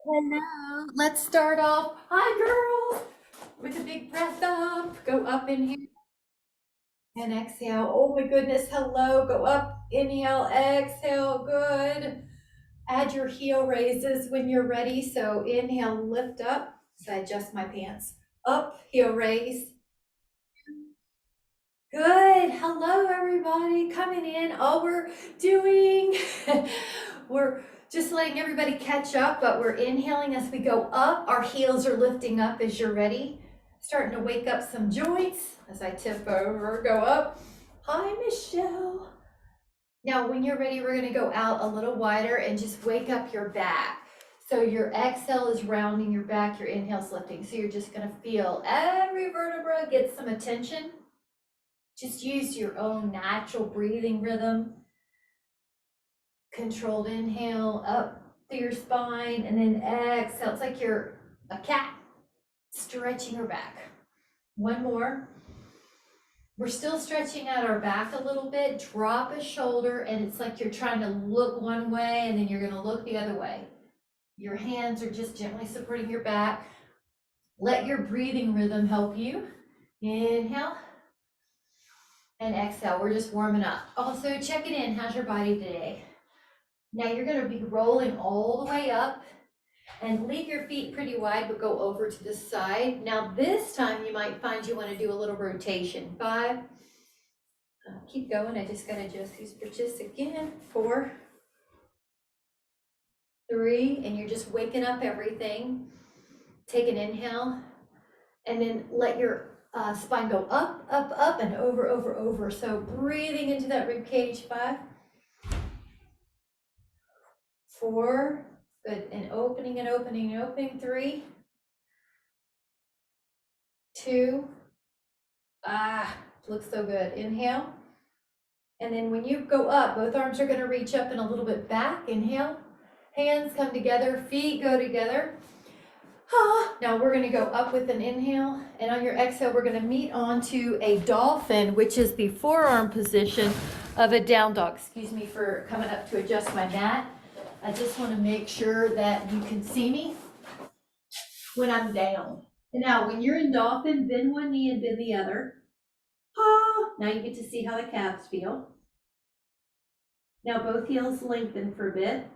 Hello. Let's start off. Hi, girls. With a big breath up. Go up, inhale and exhale. Oh my goodness. Hello. Go up, inhale, exhale. Good. Add your heel raises when you're ready. So inhale, lift up. So I adjust my pants. Up, heel raise. Good. Hello, everybody. Coming in. All we're doing, we're just letting everybody catch up, but we're inhaling as we go up. Our heels are lifting up as you're ready. Starting to wake up some joints as I tip over, go up. Hi, Michelle. Now, when you're ready, we're going to go out a little wider and just wake up your back. So your exhale is rounding your back, your inhale's lifting. So you're just going to feel every vertebra get some attention. Just use your own natural breathing rhythm. Controlled inhale up through your spine, and then exhale. It's like you're a cat stretching your back. One more. We're still stretching out our back a little bit. Drop a shoulder, and it's like you're trying to look one way, and then you're going to look the other way. Your hands are just gently supporting your back. Let your breathing rhythm help you. Inhale and exhale. We're just warming up. Also, checking in. How's your body today? Now you're going to be rolling all the way up and leave your feet pretty wide, but go over to the side. Now this time you might find you want to do a little rotation. 5, keep going. I just got to adjust these bridges again. 4, 3, and you're just waking up everything. Take an inhale, and then let your spine go up, up, up, and over, over, over. So breathing into that rib cage. 5, 4, good, and opening and opening and opening. 3, 2, looks so good. Inhale. And then when you go up, both arms are going to reach up and a little bit back. Inhale. Hands come together, feet go together. Now we're going to go up with an inhale, and on your exhale, we're going to meet onto a dolphin, which is the forearm position of a down dog. Excuse me for coming up to adjust my mat. I just want to make sure that you can see me when I'm down. And now when you're in dolphin, bend one knee and bend the other. Now you get to see how the calves feel. Now both heels lengthen for a bit.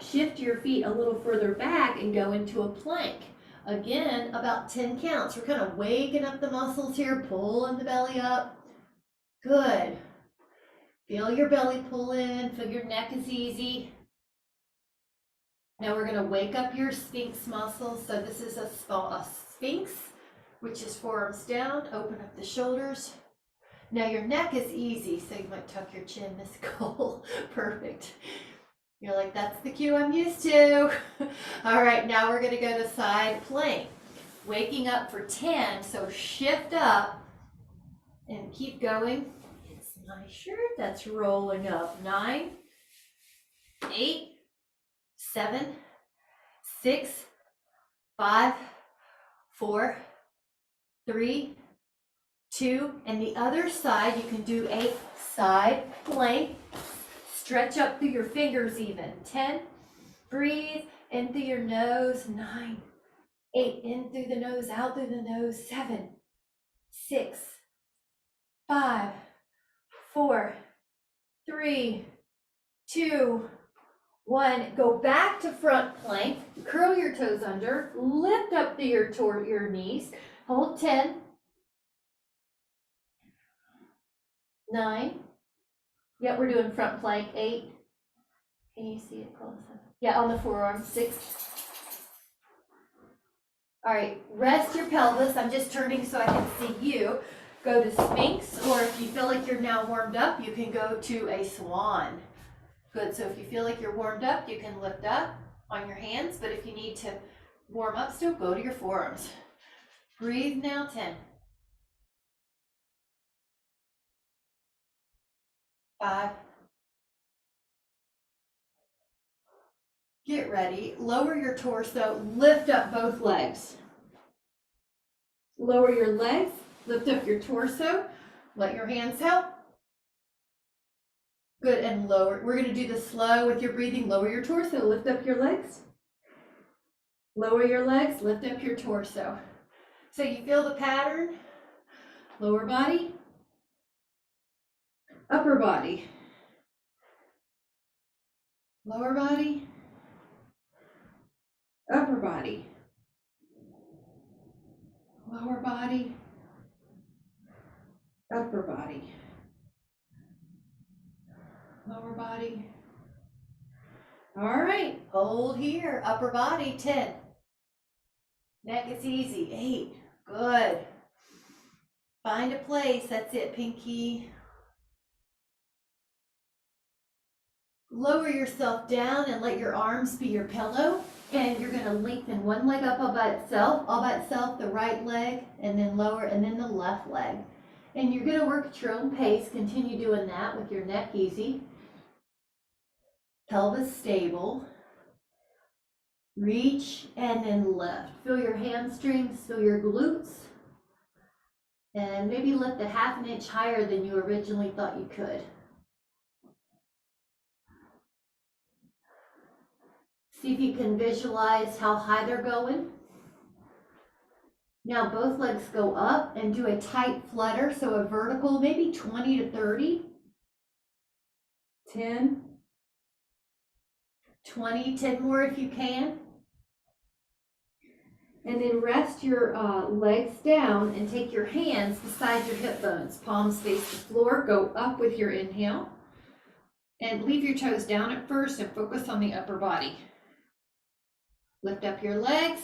Shift your feet a little further back and go into a plank. Again, about 10 counts. We're kind of waking up the muscles here, pulling the belly up. Good. Feel your belly pull in, feel your neck is easy. Now we're going to wake up your sphinx muscles. So this is a sphinx, which is forearms down. Open up the shoulders. Now your neck is easy, so you might tuck your chin, Miss Cole. Perfect. You're like, that's the cue I'm used to. All right, now we're gonna go to side plank. Waking up for 10, so shift up and keep going. It's my shirt that's rolling up. 9, 8, 7, 6, 5, 4, 3, 2, and the other side, you can do a side plank. Stretch up through your fingers even. 10, breathe in through your nose. 9, 8, in through the nose, out through the nose. 7, 6, 5, 4, 3, 2, 1. Go back to front plank. Curl your toes under. Lift up through your knees. Hold 10, 9. Yeah, we're doing front plank. 8. Can you see it close up? Yeah, on the forearm. 6. All right, rest your pelvis. I'm just turning so I can see you. Go to Sphinx, or if you feel like you're now warmed up, you can go to a swan. Good, so if you feel like you're warmed up, you can lift up on your hands, but if you need to warm up still, go to your forearms. Breathe now. 10, 5, get ready. Lower your torso, lift up both legs. Lower your legs, lift up your torso, let your hands help. Good, and lower. We're gonna do this slow with your breathing. Lower your torso, lift up your legs. Lower your legs, lift up your torso. So you feel the pattern? Lower body, upper body, lower body, upper body, lower body, upper body, lower body. All right, hold here, upper body, 10. Neck is easy, 8, good. Find a place, that's it, pinky. Lower yourself down and let your arms be your pillow. And you're gonna lengthen one leg up all by itself, the right leg, and then lower, and then the left leg. And you're gonna work at your own pace. Continue doing that with your neck easy. Pelvis stable. Reach and then lift. Feel your hamstrings, feel your glutes. And maybe lift a 1/2 inch higher than you originally thought you could. See if you can visualize how high they're going. Now both legs go up and do a tight flutter, so a vertical, maybe 20 to 30. 10. 20, 10 more if you can. And then rest your legs down and take your hands beside your hip bones. Palms face the floor, go up with your inhale. And leave your toes down at first and focus on the upper body. Lift up your legs.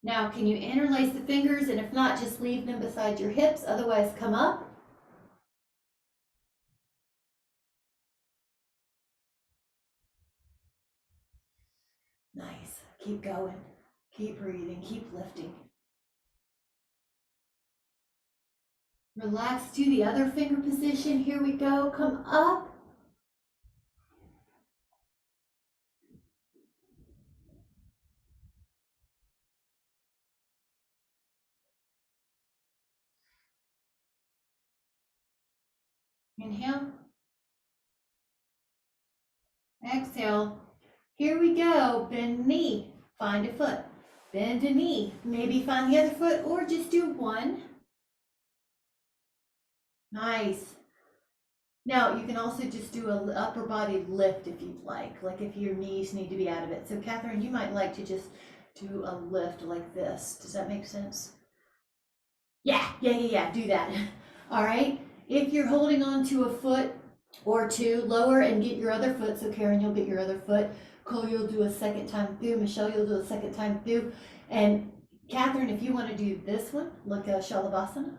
Now, can you interlace the fingers? And if not, just leave them beside your hips. Otherwise, come up. Nice. Keep going. Keep breathing. Keep lifting. Relax to the other finger position. Here we go. Come up. Inhale. Exhale. Here we go. Bend knee. Find a foot. Bend a knee. Maybe find the other foot or just do one. Nice. Now you can also just do an upper body lift if you'd like if your knees need to be out of it. So Catherine, you might like to just do a lift like this. Does that make sense? Yeah, do that. All right. If you're holding on to a foot or two, lower and get your other foot. So Karen, you'll get your other foot. Cole, you'll do a second time through. Michelle, you'll do a second time through. And Catherine, if you want to do this one, look at Shalabhasana.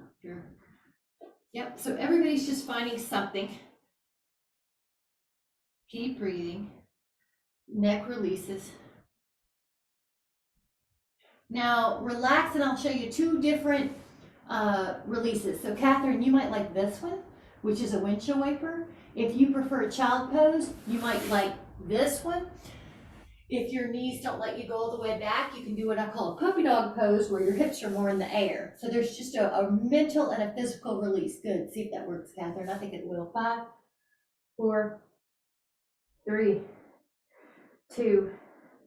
Yep, so everybody's just finding something. Keep breathing. Neck releases. Now relax and I'll show you 2 different releases. So Catherine, you might like this one, which is a windshield wiper. If you prefer a child pose, you might like this one. If your knees don't let you go all the way back, you can do what I call a puppy dog pose where your hips are more in the air. So there's just a mental and a physical release. Good, see if that works, Catherine. I think it will. 5, 4, 3, 2,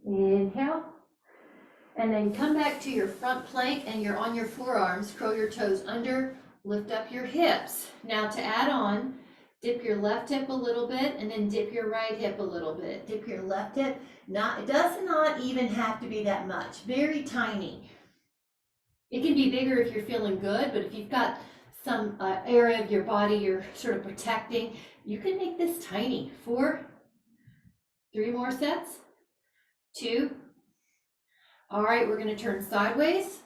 inhale. And then come back to your front plank and you're on your forearms, curl your toes under, lift up your hips. Now to add on, dip your left hip a little bit and then dip your right hip a little bit. Dip your left hip. It does not even have to be that much, very tiny. It can be bigger if you're feeling good, but if you've got some area of your body you're sort of protecting, you can make this tiny. 4, 3 more sets, 2. All right, we're going to turn sideways.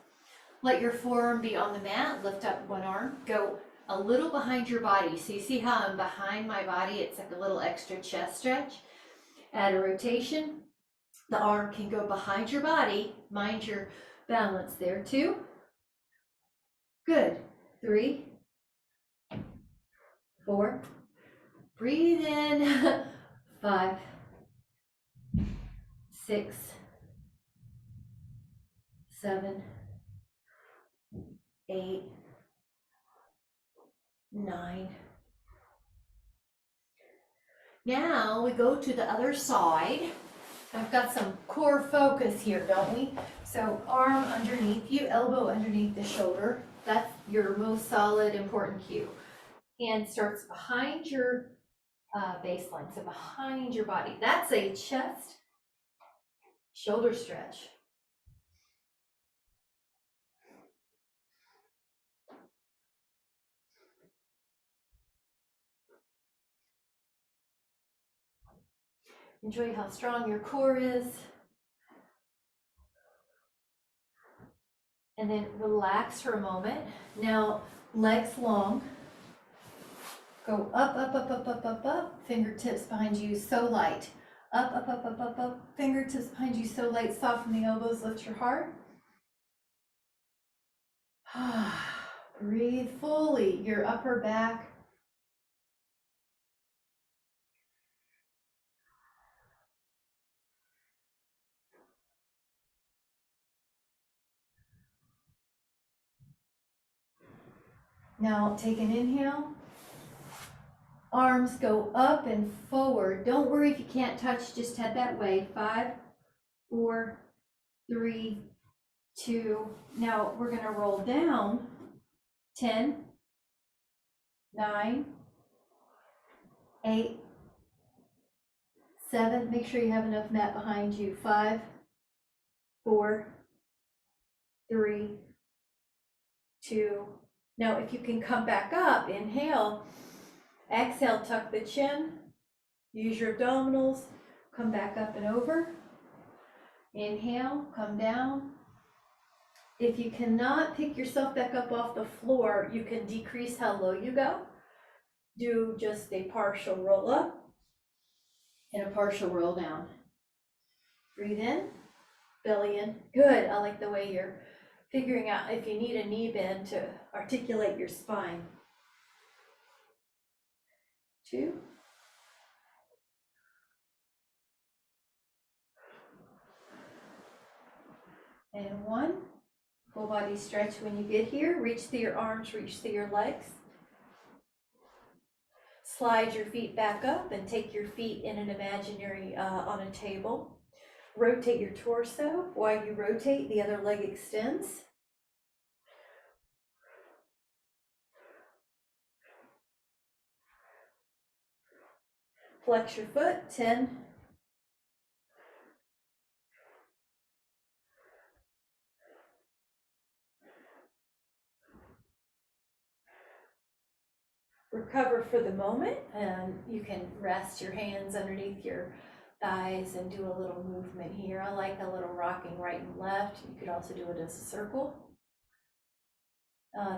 Let your forearm be on the mat. Lift up one arm. Go a little behind your body. So you see how I'm behind my body? It's like a little extra chest stretch. Add a rotation. The arm can go behind your body. Mind your balance there. 2. Good. 3, 4. Breathe in. 5, 6, 7, 8, 9. Now we go to the other side. I've got some core focus here, don't we? So arm underneath you, elbow underneath the shoulder. That's your most solid, important cue. Hand starts behind your baseline, so behind your body. That's a chest shoulder stretch. Enjoy how strong your core is. And then relax for a moment. Now, legs long. Go up, up, up, up, up, up, up. Fingertips behind you, so light. Up, up, up, up, up, up. Fingertips behind you, so light. Soften the elbows, lift your heart. Breathe fully, your upper back. Now take an inhale. Arms go up and forward. Don't worry if you can't touch, just head that way. 5, 4, 3, 2. Now we're going to roll down. 10, 9, 8, 7. Make sure you have enough mat behind you. 5, 4, 3, 2. Now if you can come back up, inhale. Exhale, tuck the chin. Use your abdominals. Come back up and over. Inhale, come down. If you cannot pick yourself back up off the floor, you can decrease how low you go. Do just a partial roll up and a partial roll down. Breathe in, belly in. Good. I like the way you're figuring out if you need a knee bend to articulate your spine. 2. And 1. Full body stretch when you get here. Reach through your arms, reach through your legs. Slide your feet back up and take your feet in an imaginary on a table. Rotate your torso. While you rotate, the other leg extends. Flex your foot. 10. Recover for the moment, and you can rest your hands underneath your thighs and do a little movement here. I like a little rocking right and left. You could also do it as a circle.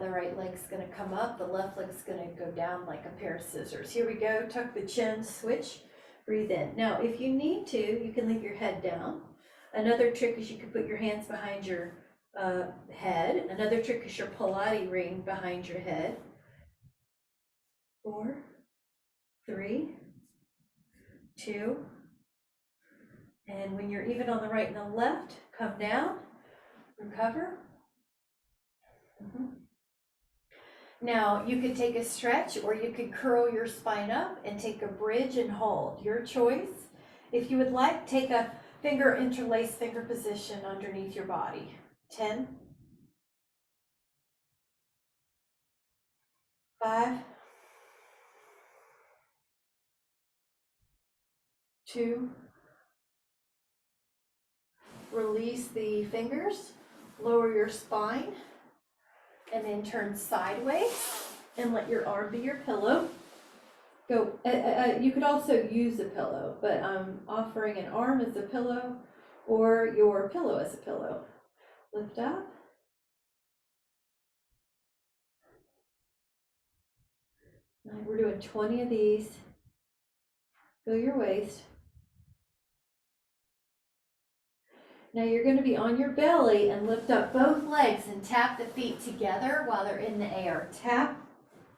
The right leg's going to come up, the left leg's going to go down like a pair of scissors. Here we go. Tuck the chin, switch, breathe in. Now, if you need to, you can leave your head down. Another trick is you can put your hands behind your head. Another trick is your Pilates ring behind your head. 4, 3, 2, and when you're even on the right and the left, come down, recover. Now you could take a stretch, or you could curl your spine up and take a bridge and hold, your choice. If you would like, take a finger interlaced finger position underneath your body. 10, 5, 2, release the fingers, lower your spine, and then turn sideways and let your arm be your pillow. Go. You could also use a pillow, but I'm offering an arm as a pillow or your pillow as a pillow. Lift up. Right, we're doing 20 of these. Feel your waist. Now you're going to be on your belly and lift up both legs and tap the feet together while they're in the air. Tap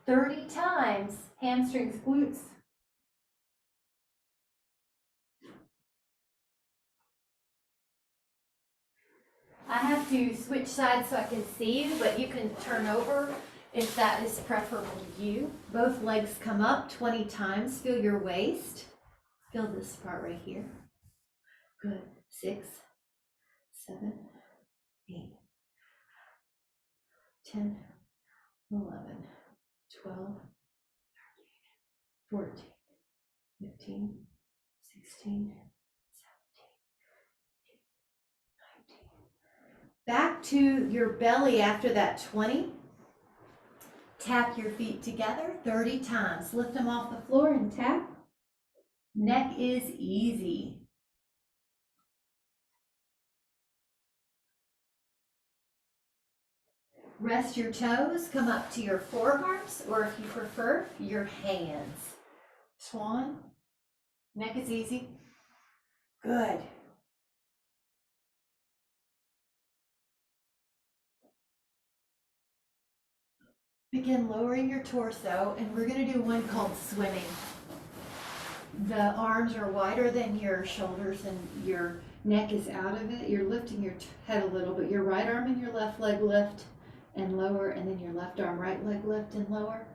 30 times, hamstrings, glutes. I have to switch sides so I can see you, but you can turn over if that is preferable to you. Both legs come up 20 times. Feel your waist. Feel this part right here. Good. 6, 7, 8, 10, 11, 12, 14, 15, 16, 17, 18, 19. Back to your belly after that 20. Tap your feet together 30 times. Lift them off the floor and tap. Neck is easy. Rest your toes, come up to your forearms, or if you prefer, your hands. Swan. Neck is easy. Good. Begin lowering your torso, and we're going to do one called swimming. The arms are wider than your shoulders and your neck is out of it. You're lifting your head a little, but your right arm and your left leg lift and lower, and then your left arm, right leg lift and lower.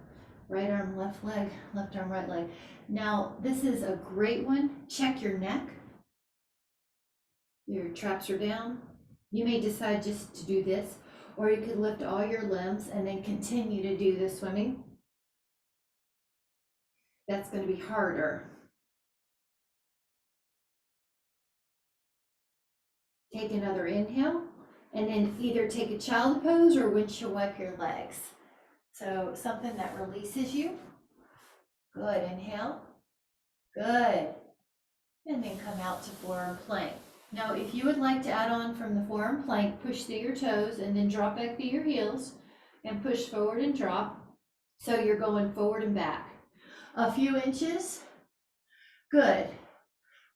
Right arm, left leg, left arm, right leg. Now, this is a great one. Check your neck. Your traps are down. You may decide just to do this, or you could lift all your limbs and then continue to do the swimming. That's going to be harder. Take another inhale, and then either take a child pose or windshield wipe your legs. So something that releases you. Good, inhale. Good. And then come out to forearm plank. Now, if you would like to add on from the forearm plank, push through your toes and then drop back through your heels and push forward and drop. So you're going forward and back. A few inches. Good.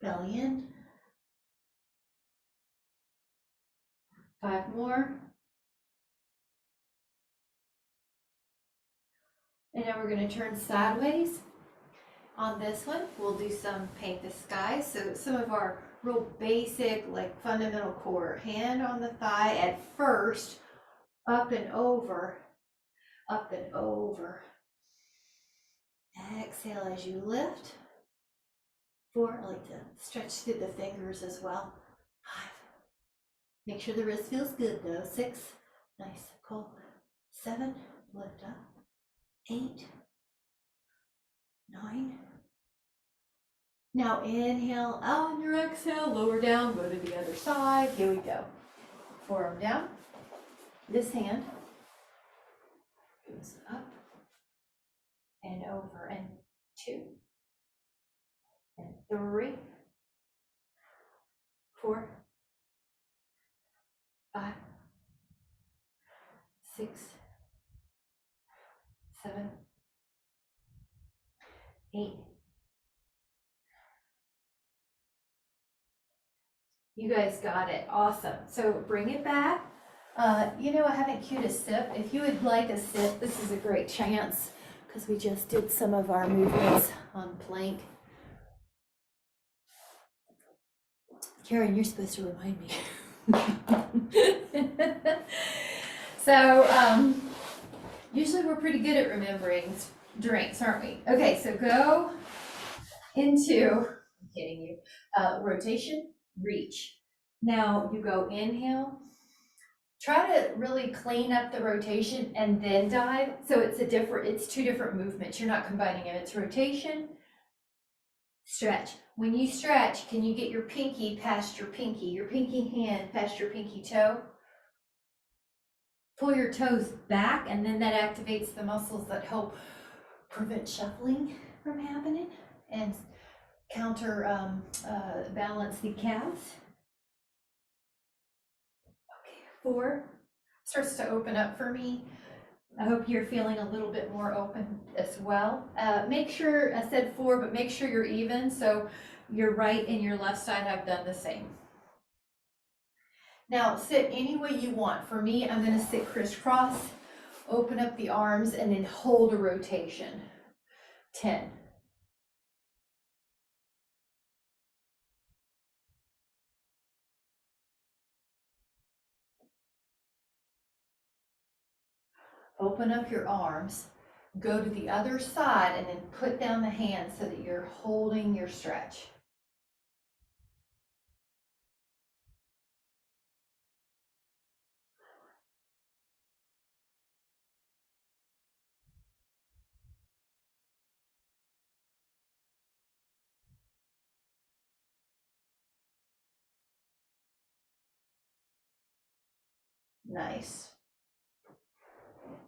Belly in. 5 more. And now we're going to turn sideways. On this one, we'll do some paint the sky. So some of our real basic, like fundamental core. Hand on the thigh at first, up and over, up and over. Exhale as you lift. 4, I like to stretch through the fingers as well. 5. Make sure the wrist feels good though. 6, nice, cool. 7, lift up. 8, 9. Now inhale, out on your exhale, lower down, go to the other side. Here we go. Forearm down. This hand goes up and over, and 2, and 3, 4, 5, 6, 7, 8. You guys got it. Awesome. So bring it back. I haven't cued a sip. If you would like a sip, this is a great chance because we just did some of our movements on plank. Karen, you're supposed to remind me. So usually we're pretty good at remembering drinks, aren't we? Okay, so go into, I'm kidding you, rotation. Reach. Now you go inhale. Try to really clean up the rotation and then dive. So it's 2 different movements. You're not combining them. It's rotation, stretch. When you stretch, can you get your pinky past your pinky hand past your pinky toe? Pull your toes back, and then that activates the muscles that help prevent shuffling from happening and counter balance the calves. Okay, 4 starts to open up for me. I hope you're feeling a little bit more open as well. Make sure, I said 4, but make sure you're even, so your right and your left side have done the same. Now sit any way you want. For me, I'm going to sit crisscross, open up the arms, and then hold a rotation. 10. Open up your arms, go to the other side, and then put down the hands so that you're holding your stretch. Nice.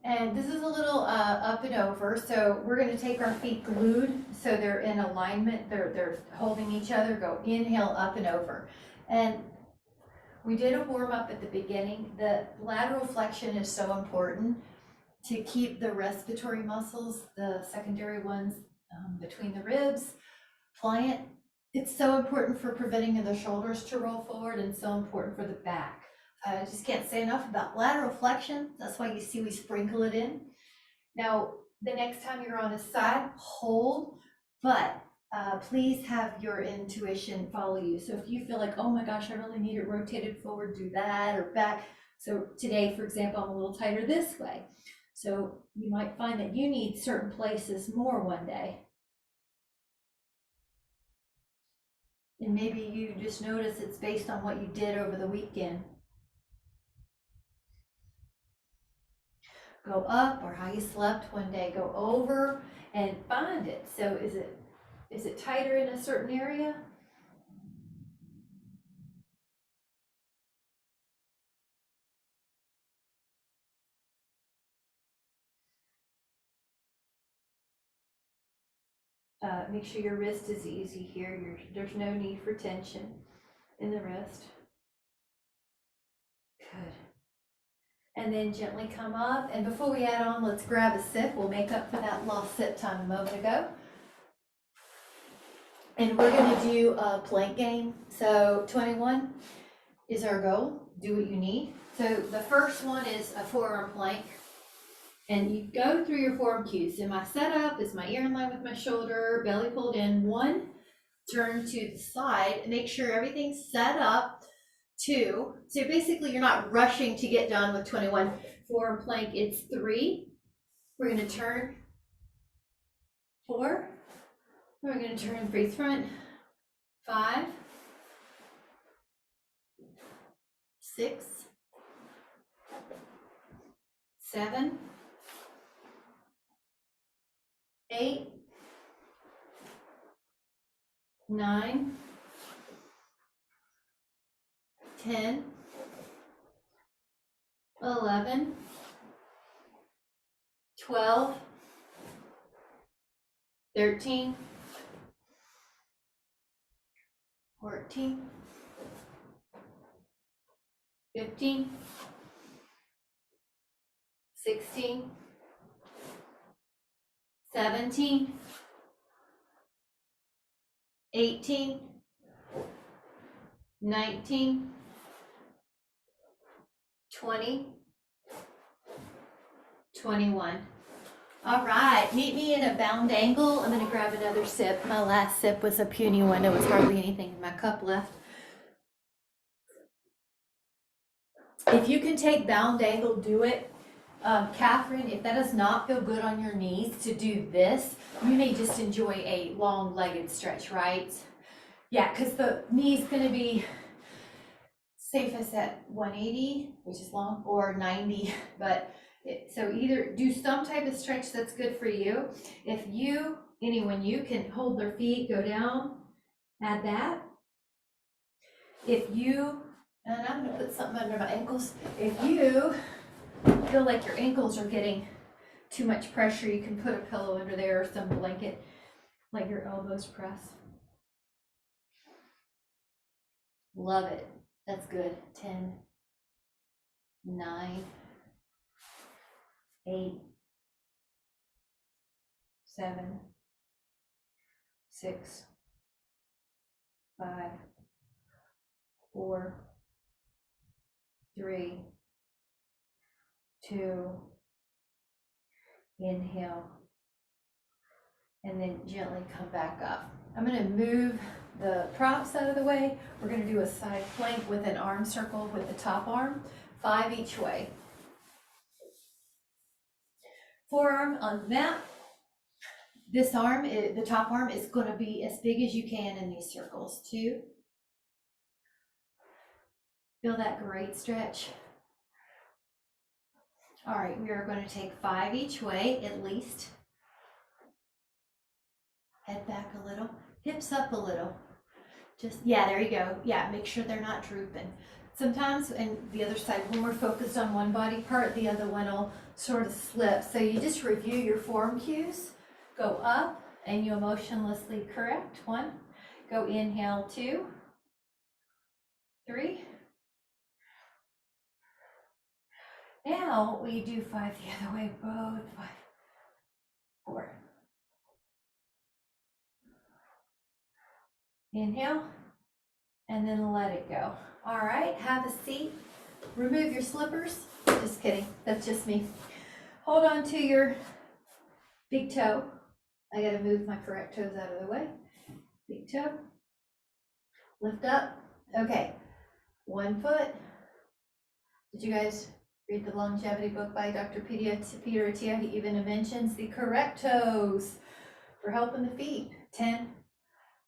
And this is a little up and over, so we're going to take our feet glued so they're in alignment, they're holding each other. Go inhale, up and over. And we did a warm up at the beginning. The lateral flexion is so important to keep the respiratory muscles, the secondary ones between the ribs, pliant. It's so important for preventing the shoulders to roll forward and so important for the back. I just can't say enough about lateral flexion. That's why you see we sprinkle it in. Now, the next time you're on a side, hold, but please have your intuition follow you. So if you feel like, oh my gosh, I really need it rotated forward, do that, or back. So today, for example, I'm a little tighter this way. So you might find that you need certain places more one day. And maybe you just notice it's based on what you did over the weekend. Go up, or how you slept one day. Go over and find it. So is it tighter in a certain area? Make sure your wrist is easy here. There's no need for tension in the wrist. Good. And then gently come up. And before we add on, let's grab a sip. We'll make up for that lost sip time a moment ago. And we're going to do a plank game. So 21 is our goal. Do what you need. So the first one is a forearm plank. And you go through your forearm cues. So my setup is my ear in line with my shoulder, belly pulled in. 1, turn to the side, make sure everything's set up. 2, so basically you're not rushing to get done with 21 forearm plank. It's 3, we're going to turn. 4, we're going to turn face front. 5, 6, 7, 8, 9, 10, 11, 12, 13, 14, 15, 16, 17, 18, 19, 20, 21. All right, meet me in a bound angle. I'm gonna grab another sip. My last sip was a puny one. There was hardly anything in my cup left. If you can take bound angle, do it. Catherine, if that does not feel good on your knees to do this, you may just enjoy a long-legged stretch, right? Yeah, because the knee's gonna be safest at 180, which is long, or 90, but so either do some type of stretch that's good for you. If anyone you can hold their feet, go down, add that. If you, and I'm gonna put something under my ankles. If you feel like your ankles are getting too much pressure, you can put a pillow under there or some blanket, let your elbows press. Love it. That's good. 10, 9, 8, 7, 6, 5, 4, 3, 2, inhale, and then gently come back up. I'm going to move the props out of the way. We're going to do a side plank with an arm circle with the top arm, 5 each way. forearm on the mat. This arm, the top arm is going to be as big as you can in these circles. 2. Feel that great stretch. All right, we are going to take 5 each way at least. Head back a little, hips up a little. Just, yeah, there you go. Yeah, make sure they're not drooping. Sometimes, and the other side, when we're focused on one body part, the other one will sort of slip. So you just review your form cues. Go up and you emotionlessly correct. 1. Go inhale, 2, 3. Now we do 5 the other way, both 5, 4. Inhale, and then let it go. All right, have a seat. Remove your slippers. Just kidding, that's just me. Hold on to your big toe. I gotta move my correct toes out of the way. Big toe. Lift up. Okay, 1 foot. Did you guys read the longevity book by Dr. Peter Attia? He even mentions the correct toes for helping the feet. 10,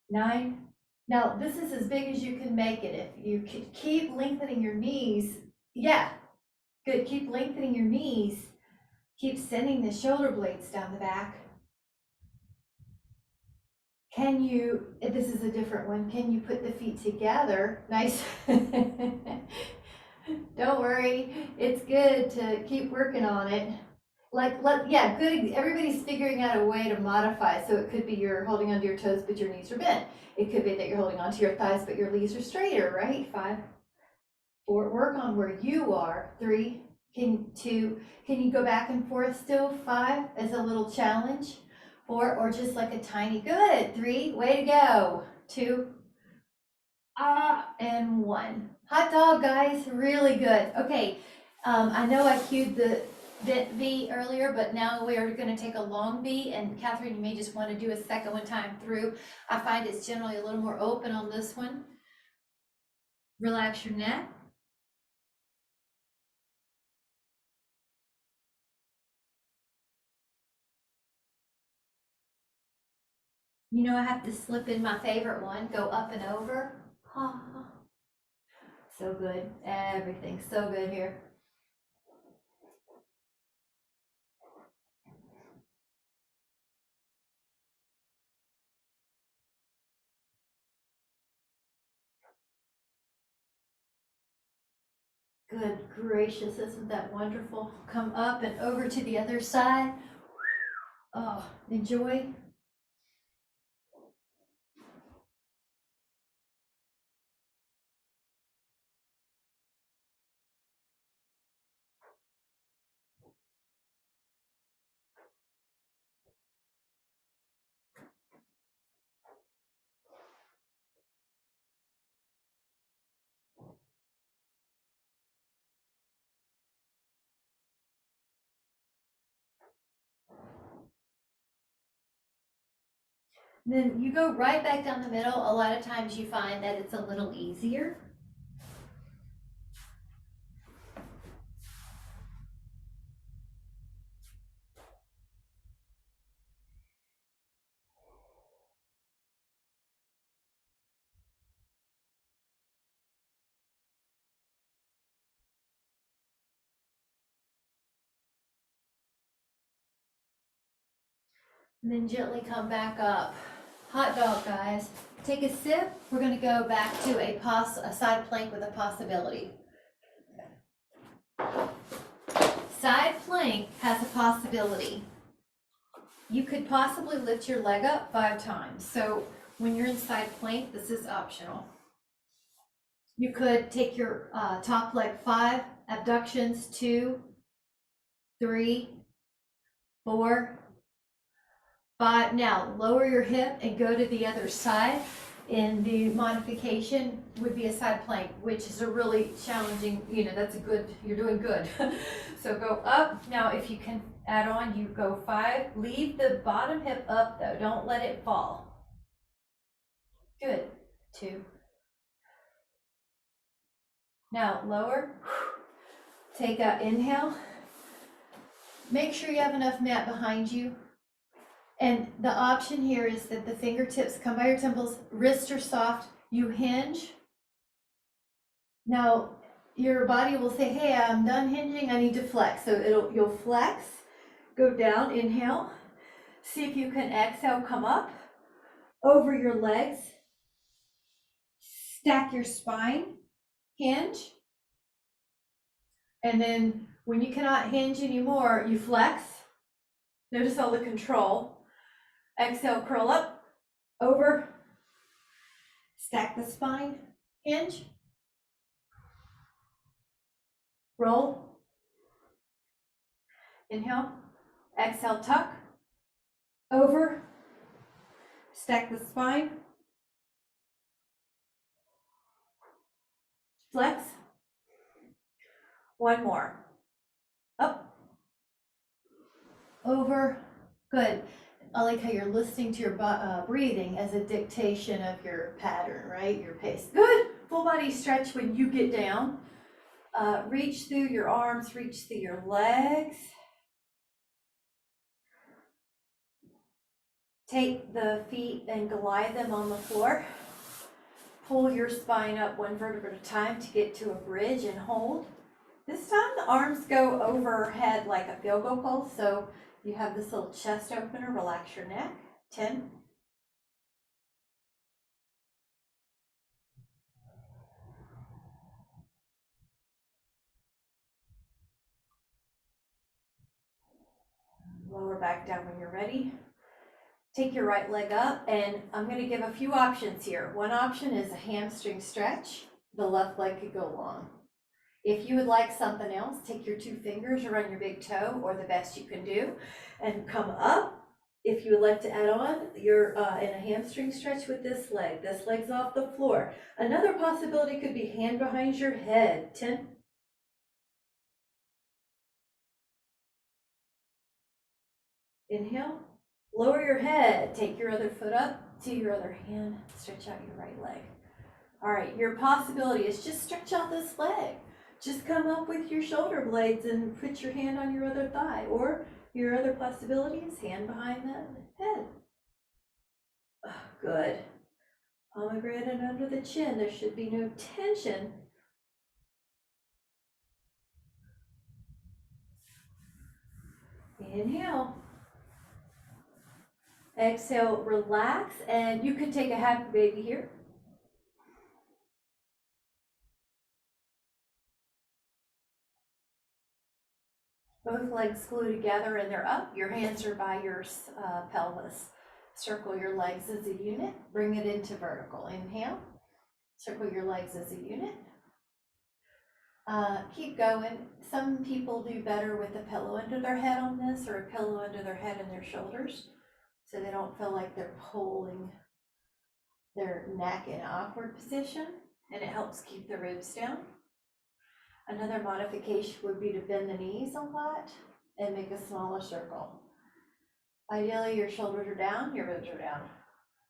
9. Now, this is as big as you can make it. If you could keep lengthening your knees, yeah, good. Keep lengthening your knees. Keep sending the shoulder blades down the back. Can you, this is a different one, can you put the feet together? Nice. Don't worry, it's good to keep working on it. Yeah, good. Everybody's figuring out a way to modify. So it could be you're holding onto your toes, but your knees are bent. It could be that you're holding onto your thighs, but your knees are straighter, right? 5, 4, work on where you are. 3, 2, can you go back and forth still? 5, as a little challenge. 4, or just like a tiny, good. 3, way to go. 2, and 1. Hot dog, guys, really good. Okay, I know I cued the bit V earlier, but now we are going to take a long V, and Catherine, you may just want to do a second one time through. I find it's generally a little more open on this one. Relax your neck. You know, I have to slip in my favorite one, go up and over. So good. Everything's so good here. Good gracious, isn't that wonderful? Come up and over to the other side. Oh, enjoy. Then you go right back down the middle. A lot of times you find that it's a little easier. And then gently come back up. Hot dog, guys. Take a sip. We're going to go back to a side plank with a possibility. Side plank has a possibility. You could possibly lift your leg up 5 times. So when you're in side plank, this is optional. You could take your top leg 5, abductions 2, 3, 4, 5. Now lower your hip and go to the other side. And the modification would be a side plank, which is a really challenging, that's a good, you're doing good. So go up. Now if you can add on, you go 5. Leave the bottom hip up though, don't let it fall. Good. 2. Now lower. Take an inhale. Make sure you have enough mat behind you. And the option here is that the fingertips come by your temples, wrists are soft, you hinge. Now, your body will say, hey, I'm done hinging, I need to flex. So you'll flex, go down, inhale. See if you can exhale, come up over your legs. Stack your spine, hinge. And then when you cannot hinge anymore, you flex. Notice all the control. Exhale, curl up, over, stack the spine, hinge, roll, inhale, exhale, tuck, over, stack the spine, flex, one more, up, over, good. I like how you're listening to your breathing as a dictation of your pattern, right? Your pace. Good. Full body stretch when you get down. Reach through your arms, reach through your legs. Take the feet and glide them on the floor. Pull your spine up one vertebra at a time to get to a bridge and hold. This time the arms go overhead like a field goal pole, so you have this little chest opener, relax your neck. 10. Lower back down when you're ready. Take your right leg up, and I'm going to give a few options here. One option is a hamstring stretch. The left leg could go long. If you would like something else, take your 2 fingers around your big toe, or the best you can do, and come up. If you would like to add on, you're in a hamstring stretch with this leg. This leg's off the floor. Another possibility could be hand behind your head. 10. Inhale. Lower your head. Take your other foot up to your other hand. Stretch out your right leg. All right, your possibility is just stretch out this leg. Just come up with your shoulder blades and put your hand on your other thigh. Or your other possibility is hand behind the head. Oh, good. Pomegranate under the chin. There should be no tension. Inhale. Exhale, relax, and you could take a happy baby here. Both legs glue together and they're up. Your hands are by your pelvis. Circle your legs as a unit. Bring it into vertical. Inhale. Circle your legs as a unit. Keep going. Some people do better with a pillow under their head on this, or a pillow under their head and their shoulders, so they don't feel like they're pulling their neck in an awkward position, and it helps keep the ribs down. Another modification would be to bend the knees a lot and make a smaller circle. Ideally, your shoulders are down, your ribs are down.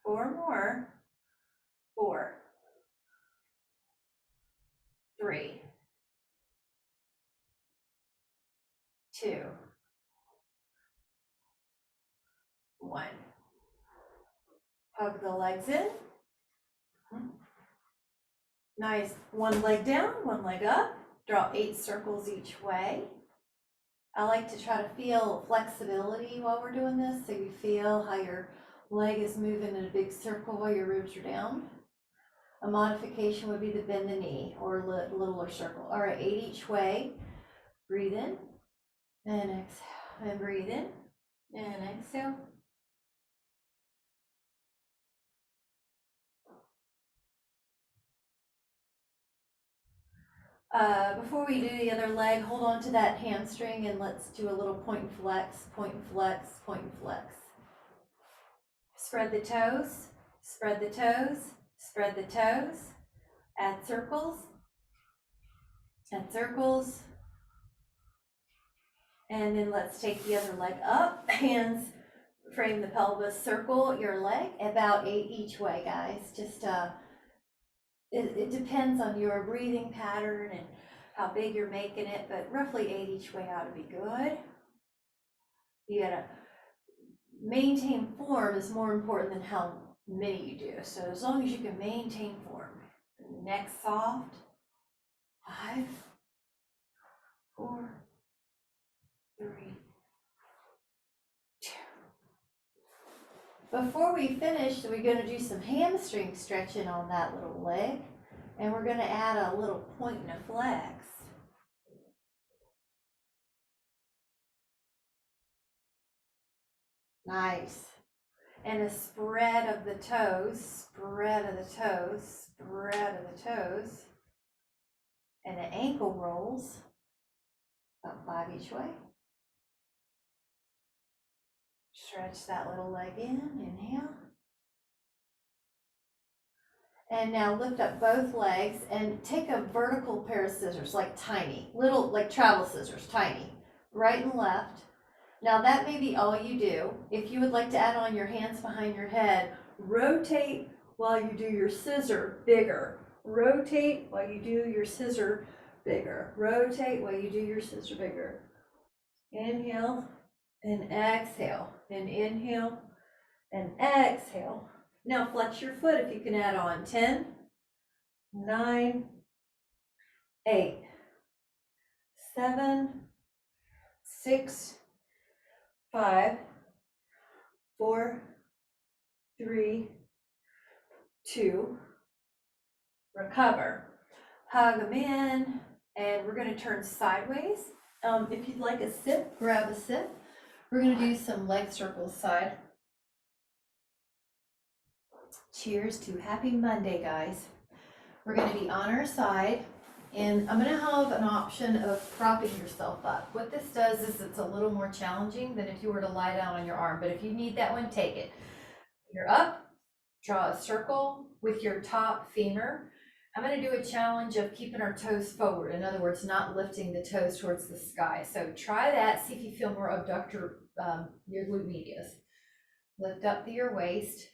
4 more. 4, 3, 2, 1. Hug the legs in. Nice. One leg down, one leg up. Draw 8 circles each way. I like to try to feel flexibility while we're doing this, so you feel how your leg is moving in a big circle while your ribs are down. A modification would be to bend the knee or a littler circle. All right, 8 each way. Breathe in and exhale, and breathe in and exhale. Before we do the other leg, hold on to that hamstring and let's do a little point and flex, point and flex, point and flex. Spread the toes, spread the toes, spread the toes. Add circles, add circles. And then let's take the other leg up. Hands frame the pelvis, circle your leg, about 8 each way, guys. Just it depends on your breathing pattern and how big you're making it, but roughly 8 each way ought to be good. You gotta maintain form is more important than how many you do. So as long as you can maintain form. Neck soft. 5, 4, 3, 2. Before we finish, we're going to do some hamstring stretching on that little leg. And we're going to add a little point and a flex. Nice. And a spread of the toes, spread of the toes, spread of the toes. And the ankle rolls, about 5 each way. Stretch that little leg in, inhale. And now lift up both legs and take a vertical pair of scissors, like tiny, little, like travel scissors, tiny, right and left. Now that may be all you do. If you would like to add on your hands behind your head, rotate while you do your scissor bigger. Rotate while you do your scissor bigger. Rotate while you do your scissor bigger. Inhale and exhale, and inhale and exhale. Now flex your foot if you can add on. 10, 9, 8, 7, 6, 5, 4, 3, 2, recover. Hug them in, and we're going to turn sideways. If you'd like a sip, grab a sip. We're going to do some leg circles side. Cheers to happy Monday, guys. We're going to be on our side, and I'm going to have an option of propping yourself up. What this does is it's a little more challenging than if you were to lie down on your arm, but if you need that one, take it. You're up, draw a circle with your top femur. I'm going to do a challenge of keeping our toes forward. In other words, not lifting the toes towards the sky. So try that, see if you feel more abductor, your glute medius. Lift up to your waist.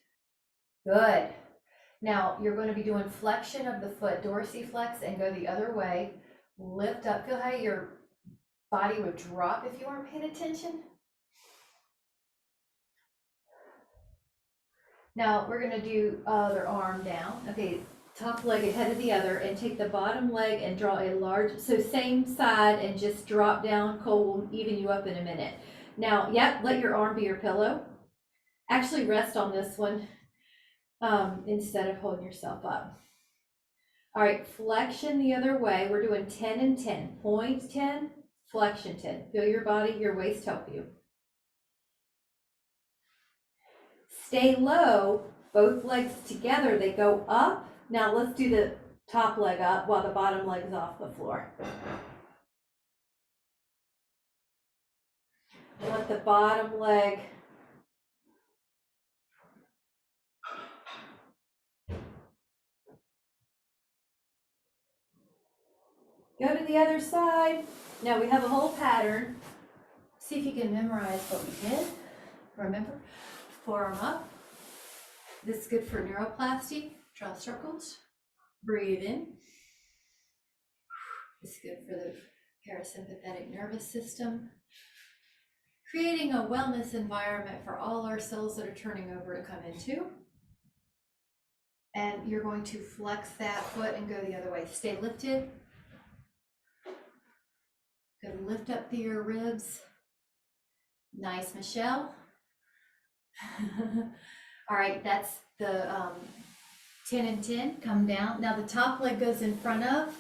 Good. Now you're going to be doing flexion of the foot, dorsiflex, and go the other way. Lift up. Feel how your body would drop if you weren't paying attention. Now we're going to do other arm down. Okay, top leg ahead of the other, and take the bottom leg and draw a large, so same side, and just drop down. Cole will even you up in a minute. Now, yep, let your arm be your pillow. Actually rest on this one. Instead of holding yourself up. All right, flexion the other way. We're doing 10 and 10. Point 10, flexion 10. Feel your body, your waist help you. Stay low, both legs together, they go up. Now let's do the top leg up while the bottom leg's off the floor. Let the bottom leg go to the other side. Now we have a whole pattern. See if you can memorize what we did. Remember, forearm up. This is good for neuroplasty. Draw circles. Breathe in. It's good for the parasympathetic nervous system. Creating a wellness environment for all our cells that are turning over to come into. And you're going to flex that foot and go the other way. Stay lifted. Good, lift up through your ribs. Nice, Michelle. All right, that's the 10 and 10. Come down. Now the top leg goes in front of.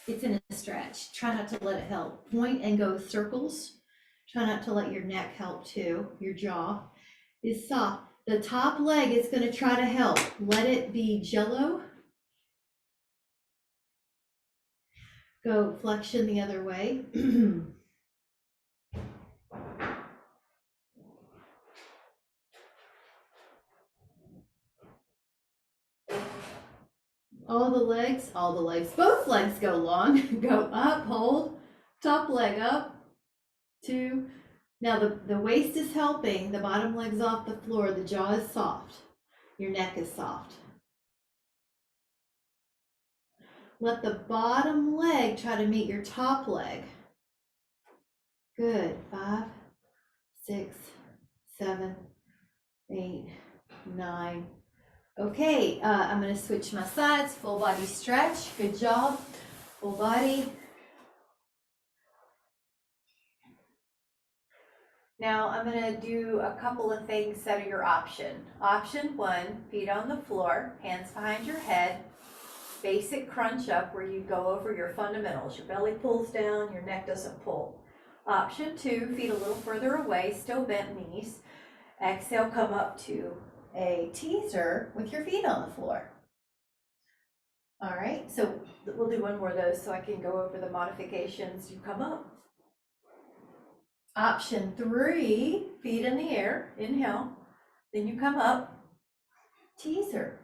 It's in a stretch. Try not to let it help. Point and go circles. Try not to let your neck help too. Your jaw is soft. The top leg is going to try to help. Let it be jello. Go flexion the other way. all the legs, both legs go long. Go up, hold, top leg up, 2. Now the waist is helping, the bottom leg's off the floor, the jaw is soft, your neck is soft. Let the bottom leg try to meet your top leg. Good, 5, 6, 7, 8, 9. Okay, I'm going to switch my sides, full body stretch. Good job. Full body. Now I'm going to do a couple of things that are your option. Option 1, feet on the floor, hands behind your head. Basic crunch up where you go over your fundamentals. Your belly pulls down, your neck doesn't pull. Option 2, feet a little further away, still bent knees. Exhale, come up to a teaser with your feet on the floor. All right, so we'll do one more of those so I can go over the modifications. You come up. Option 3, feet in the air, inhale. Then you come up, teaser.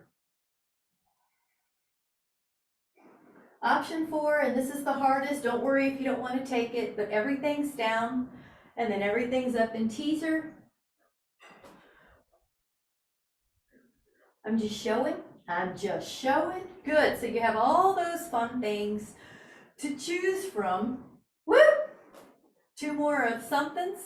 Option 4, and this is the hardest, don't worry if you don't want to take it, but everything's down and then everything's up in teaser. I'm just showing. Good, so you have all those fun things to choose from. Woo! 2 more of somethings.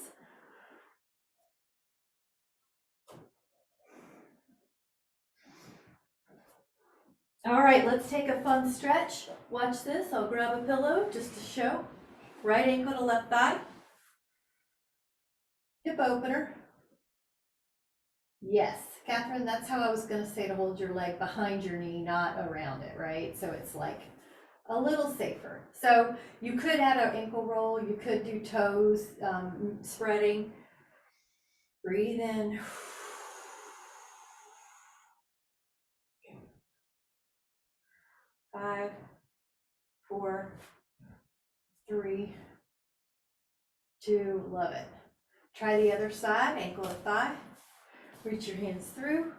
All right, let's take a fun stretch. Watch this, I'll grab a pillow just to show. Right ankle to left thigh. Hip opener. Yes, Catherine, that's how I was gonna say to hold your leg behind your knee, not around it, right? So it's like a little safer. So you could add an ankle roll, you could do toes, spreading. Breathe in. 5, 4, 3, 2, love it. Try the other side, ankle to thigh. Reach your hands through.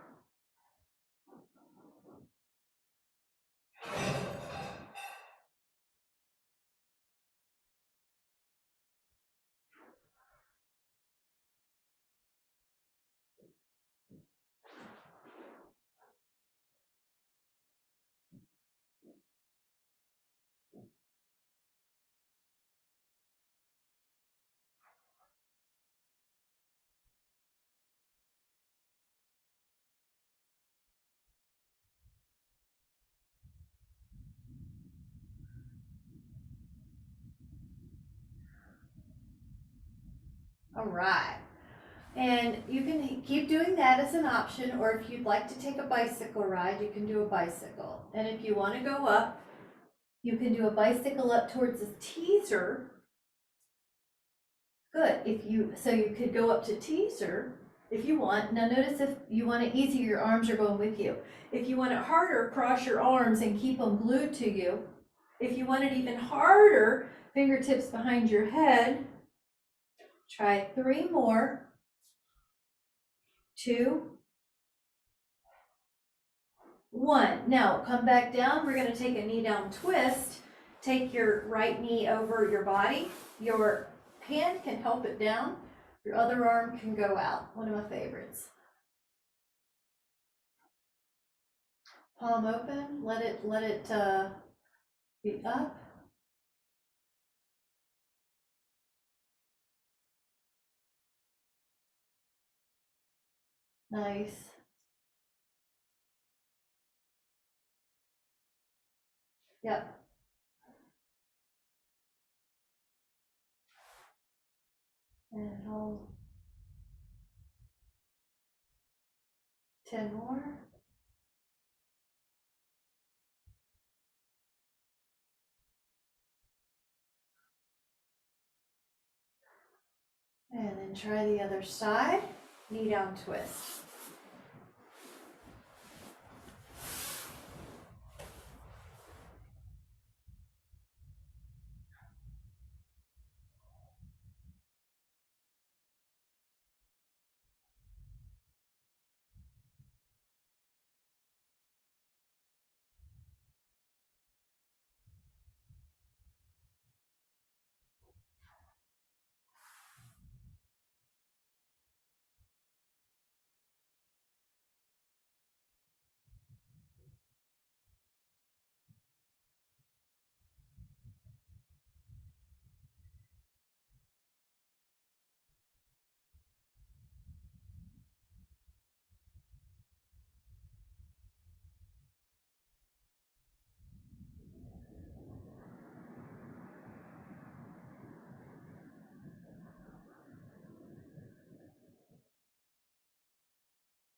All right. And you can keep doing that as an option, or if you'd like to take a bicycle ride, you can do a bicycle. And if you want to go up, you can do a bicycle up towards the teaser. Good. So you could go up to teaser if you want. Now notice if you want it easier, your arms are going with you. If you want it harder, cross your arms and keep them glued to you. If you want it even harder, fingertips behind your head. Try 3 more. 2, 1. Now come back down. We're going to take a knee down twist. Take your right knee over your body. Your hand can help it down. Your other arm can go out. One of my favorites. Palm open. Let it be up. Nice. Yep. And hold. 10 more. And then try the other side. Knee down twist.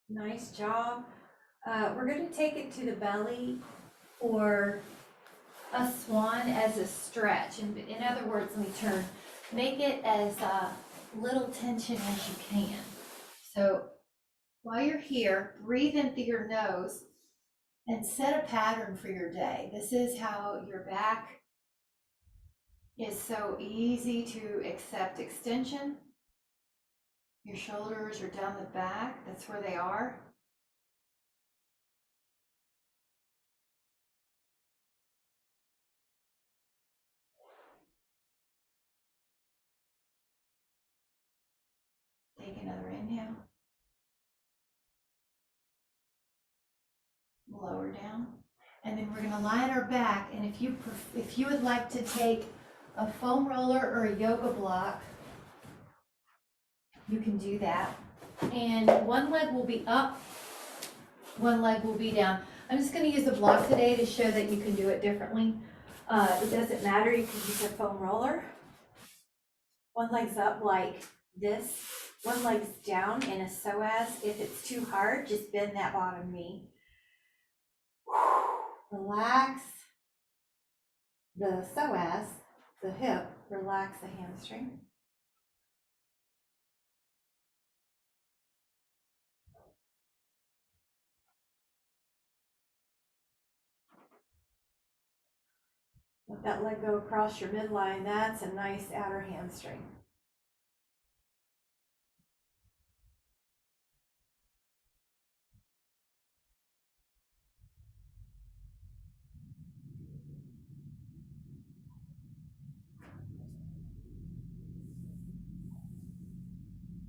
Nice job. We're going to take it to the belly or a swan as a stretch. In other words, let me turn. Make it as little tension as you can. So while you're here, breathe in through your nose and set a pattern for your day. This is how your back is so easy to accept extension. Your shoulders are down the back, that's where they are. Take another inhale. Lower down. And then we're gonna lie on our back, and if you would like to take a foam roller or a yoga block, you can do that. And one leg will be up, one leg will be down. I'm just gonna use a block today to show that you can do it differently. It doesn't matter, you can use a foam roller. One leg's up like this, one leg's down in a psoas. If it's too hard, just bend that bottom knee. Relax the psoas, the hip, relax the hamstring. Let that leg go across your midline. That's a nice outer hamstring.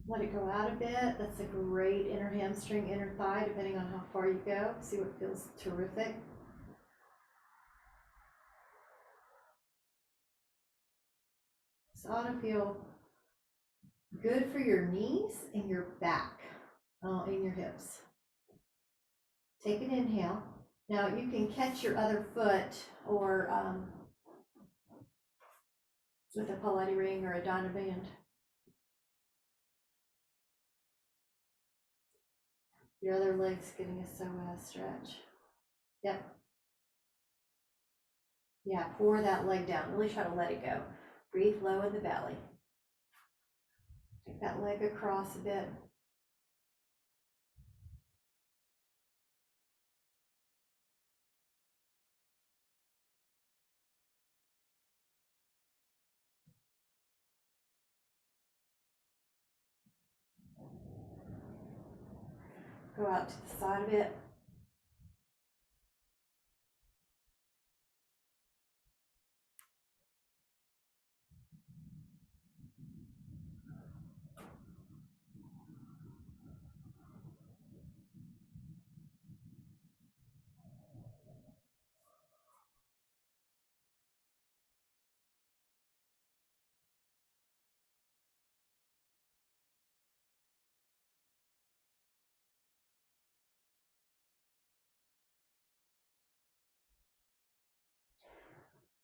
Let it go out a bit. That's a great inner hamstring, inner thigh, depending on how far you go. See what feels terrific. This ought to feel good for your knees and your back, and your hips. Take an inhale. Now you can catch your other foot or with a Pilates ring or a Dynaband. Your other leg's getting a psoas stretch. Yep. Yeah, pour that leg down. Really try to let it go. Breathe low in the belly. Take that leg across a bit. Go out to the side of it.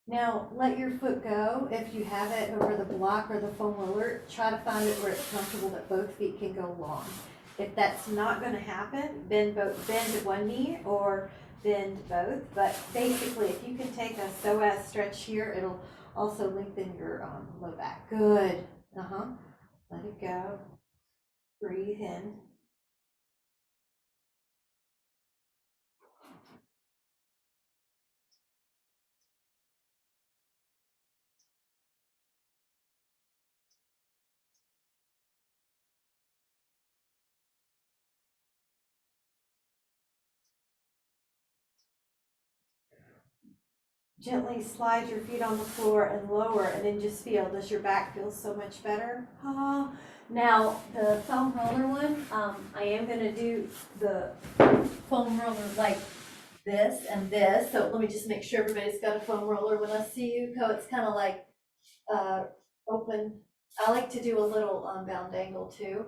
Now let your foot go. If you have it over the block or the foam roller, try to find it where it's comfortable that both feet can go long. If that's not going to happen, bend one knee or bend both. But basically, if you can take a psoas stretch here, it'll also lengthen your low back. Good. Let it go. Breathe in. Gently slide your feet on the floor and lower, and then just feel, does your back feel so much better? Now, the foam roller one, I am going to do the foam roller like this and this. So let me just make sure everybody's got a foam roller when I see you. It's kind of like open. I like to do a little bound angle too.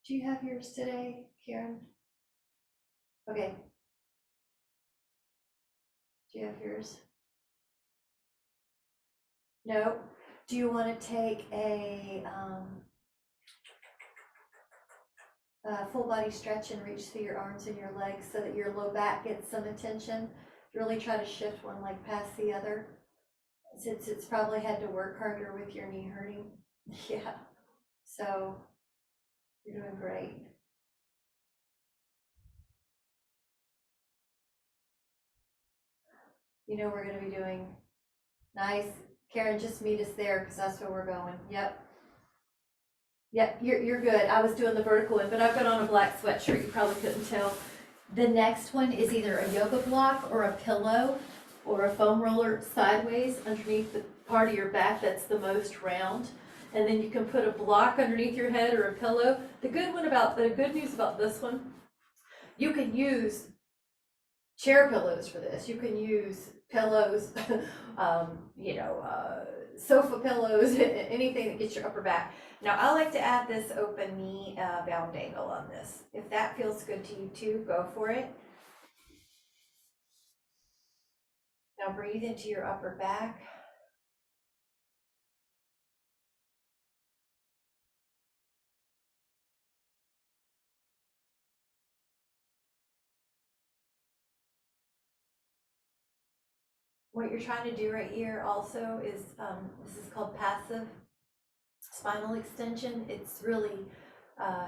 Do you have yours today, Karen? Okay. Do you have yours? No. Do you want to take a full body stretch and reach through your arms and your legs so that your low back gets some attention. Really try to shift one leg past the other, since it's probably had to work harder with your knee hurting. Yeah, so you're doing great. You know we're gonna be doing nice. Karen, just meet us there because that's where we're going. Yep. Yep, you're good. I was doing the vertical one, but I've got on a black sweatshirt. You probably couldn't tell. The next one is either a yoga block or a pillow or a foam roller sideways underneath the part of your back that's the most round. And then you can put a block underneath your head or a pillow. The good news about this one, you can use chair pillows for this. You can use pillows, sofa pillows, anything that gets your upper back. Now, I like to add this open knee bound angle on this. If that feels good to you too, go for it. Now breathe into your upper back. What you're trying to do right here also is, this is called passive spinal extension. It's really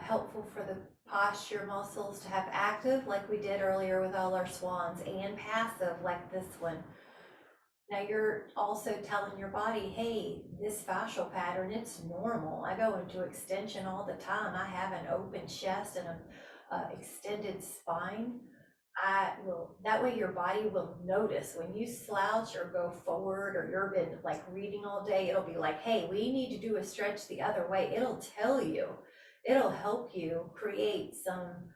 helpful for the posture muscles to have active, like we did earlier with all our swans, and passive, like this one. Now you're also telling your body, hey, this fascial pattern, it's normal. I go into extension all the time. I have an open chest and a extended spine. That way your body will notice when you slouch or go forward, or you've been like reading all day, it'll be like, hey, we need to do a stretch the other way. It'll tell you, it'll help you create some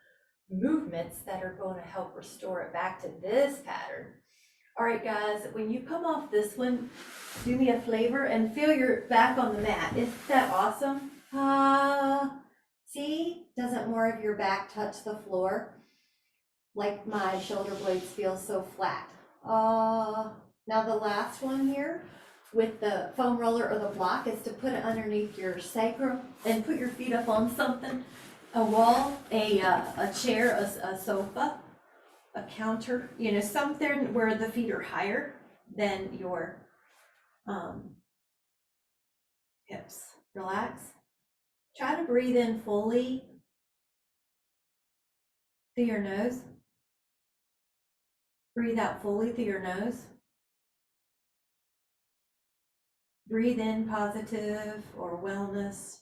movements that are going to help restore it back to this pattern. All right, guys, when you come off this one, do me a favor and feel your back on the mat. Isn't that awesome? See, doesn't more of your back touch the floor? Like my shoulder blades feel so flat. Now the last one here with the foam roller or the block is to put it underneath your sacrum and put your feet up on something, a wall, a chair, a sofa, a counter, something where the feet are higher than your hips. Relax. Try to breathe in fully through your nose. Breathe out fully through your nose. Breathe in positive or wellness.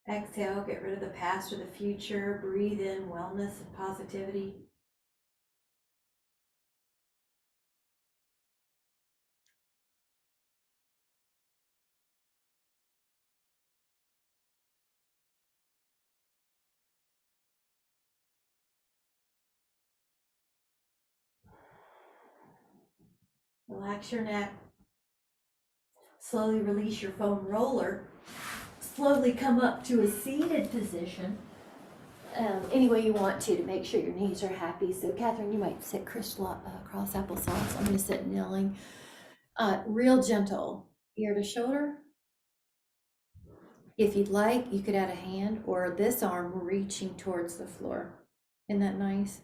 Exhale, get rid of the past or the future. Breathe in wellness and positivity. Relax your neck. Slowly release your foam roller. Slowly come up to a seated position. Any way you want to make sure your knees are happy. So Catherine, you might sit cross applesauce. I'm going to sit kneeling. Real gentle, ear to shoulder. If you'd like, you could add a hand or this arm reaching towards the floor. Isn't that nice?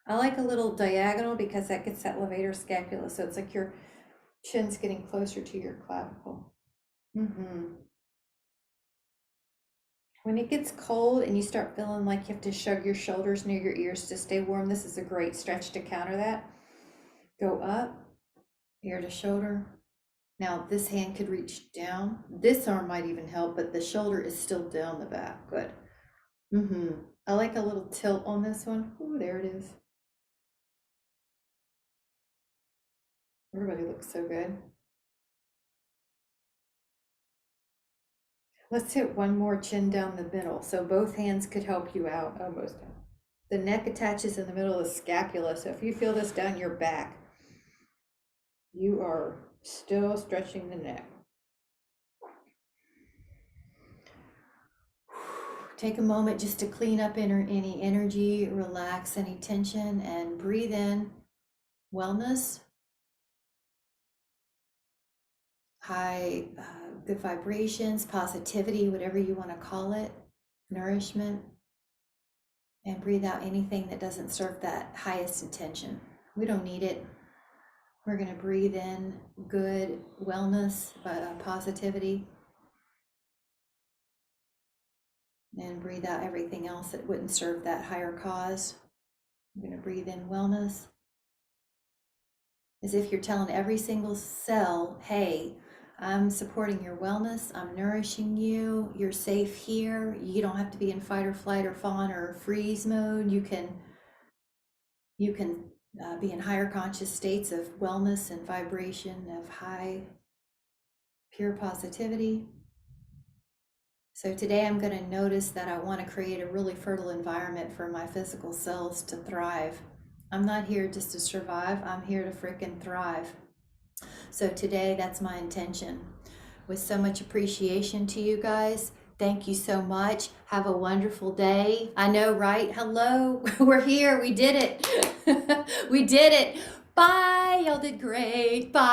I like a little diagonal because that gets that levator scapula. So it's like your chin's getting closer to your clavicle. When it gets cold and you start feeling like you have to shove your shoulders near your ears to stay warm, this is a great stretch to counter that. Go up, ear to shoulder. Now this hand could reach down. This arm might even help, but the shoulder is still down the back. Good. I like a little tilt on this one. Ooh, there it is. Everybody looks so good. Let's hit one more chin down the middle. So both hands could help you out almost. The neck attaches in the middle of the scapula. So if you feel this down your back, you are still stretching the neck. Take a moment just to clean up any energy, relax any tension, and breathe in wellness. high, good vibrations, positivity, whatever you want to call it, nourishment, and breathe out anything that doesn't serve that highest intention. We don't need it. We're going to breathe in good wellness, positivity, and breathe out everything else that wouldn't serve that higher cause. We're going to breathe in wellness, as if you're telling every single cell, hey, I'm supporting your wellness, I'm nourishing you, you're safe here, you don't have to be in fight or flight or fawn or freeze mode. You can be in higher conscious states of wellness and vibration, of high, pure positivity. So today I'm going to notice that I want to create a really fertile environment for my physical cells to thrive. I'm not here just to survive, I'm here to frickin' thrive. So today, that's my intention. With so much appreciation to you guys, thank you so much. Have a wonderful day. I know, right? Hello, we're here. We did it. We did it. Bye. Y'all did great. Bye.